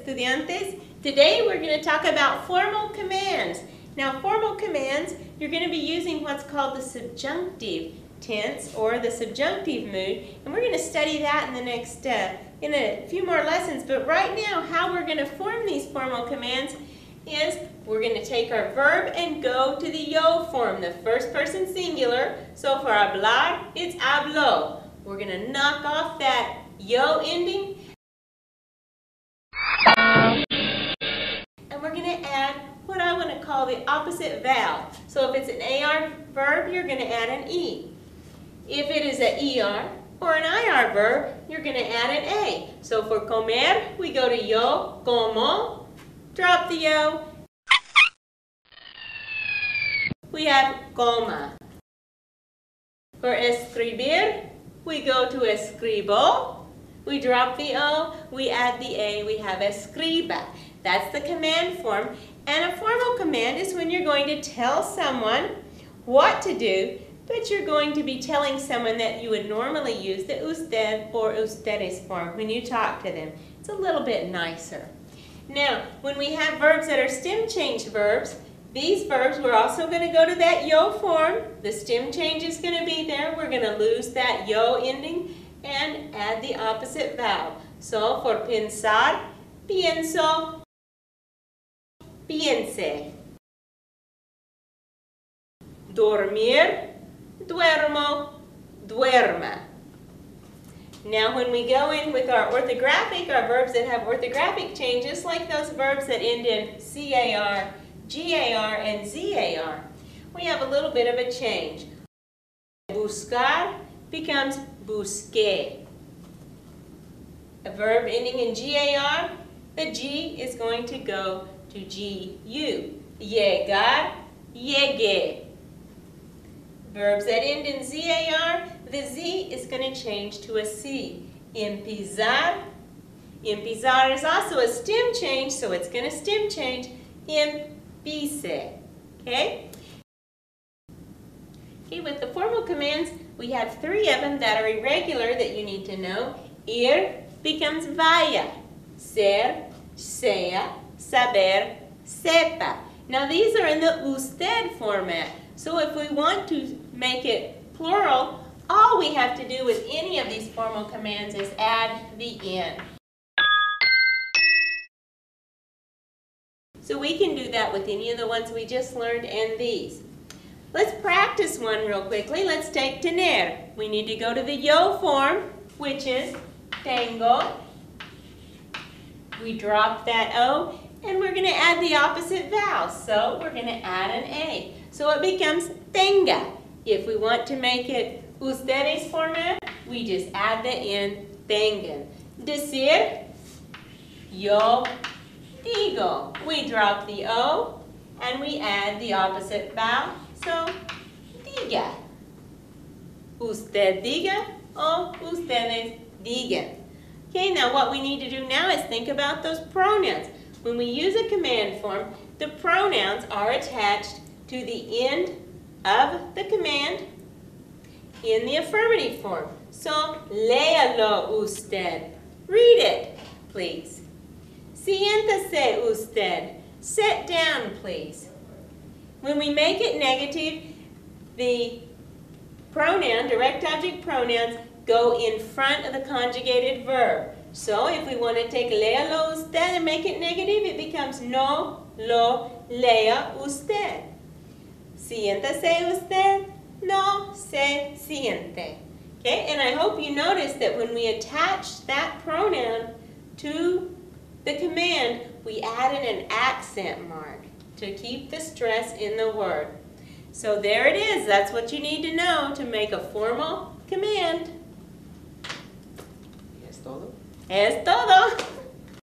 estudiantes. Today we're going to talk about formal commands. Now formal commands, you're going to be using what's called the subjunctive tense or the subjunctive mood, and we're going to study that in the next, in a few more lessons. But right now, how we're going to form these formal commands is we're going to take our verb and go to the yo form, the first person singular. So for hablar, it's habló. We're going to knock off that yo ending, and we're going to add what I want to call the opposite vowel. So if it's an AR verb, you're going to add an E. If it is an ER or an IR verb, you're going to add an A. So for comer, we go to yo, como, drop the yo. We have coma. For escribir, we go to escribo. We drop the O, we add the A, we have escriba. That's the command form. And a formal command is when you're going to tell someone what to do, but you're going to be telling someone that you would normally use the usted or ustedes form when you talk to them. It's a little bit nicer. Now, when we have verbs that are stem change verbs, these verbs, we're also going to go to that yo form. The stem change is going to be there. We're going to lose that yo ending and add the opposite vowel. So for pensar, pienso, piense. Dormir, duermo, duerma. Now when we go in with our orthographic, our verbs that have orthographic changes, like those verbs that end in CAR, GAR, and ZAR, we have a little bit of a change. Buscar becomes busqué. A verb ending in GAR, the G is going to go to GU. Llegar, llegué. Verbs that end in ZAR, the Z is going to change to a C. Empezar, empezar is also a stem change, so it's going to stem change. Empiece. Okay? Okay, with the formal commands, we have 3 of them that are irregular that you need to know. Ir becomes vaya. Ser, sea, saber, sepa. Now these are in the usted format. So if we want to make it plural, all we have to do with any of these formal commands is add the N. So we can do that with any of the ones we just learned and these. Let's practice one real quickly. Let's take tener. We need to go to the yo form, which is tengo. We drop that O, and we're going to add the opposite vowel. So we're going to add an A. So it becomes tenga. If we want to make it ustedes format, we just add the N, tengan. Decir, yo digo. We drop the O, and we add the opposite vowel. So, diga. Usted diga o ustedes digan. Okay, now what we need to do now is think about those pronouns. When we use a command form, the pronouns are attached to the end of the command in the affirmative form. So, léalo usted. Read it, please. Siéntese usted. Sit down, please. When we make it negative, the pronoun, direct object pronouns, go in front of the conjugated verb. So if we want to take léalo usted and make it negative, it becomes no lo lea usted. Siéntase usted, no se siente. Okay, and I hope you notice that when we attach that pronoun to the command, we added an accent mark to keep the stress in the word. So there it is. That's what you need to know to make a formal command. ¿Es todo? Es todo.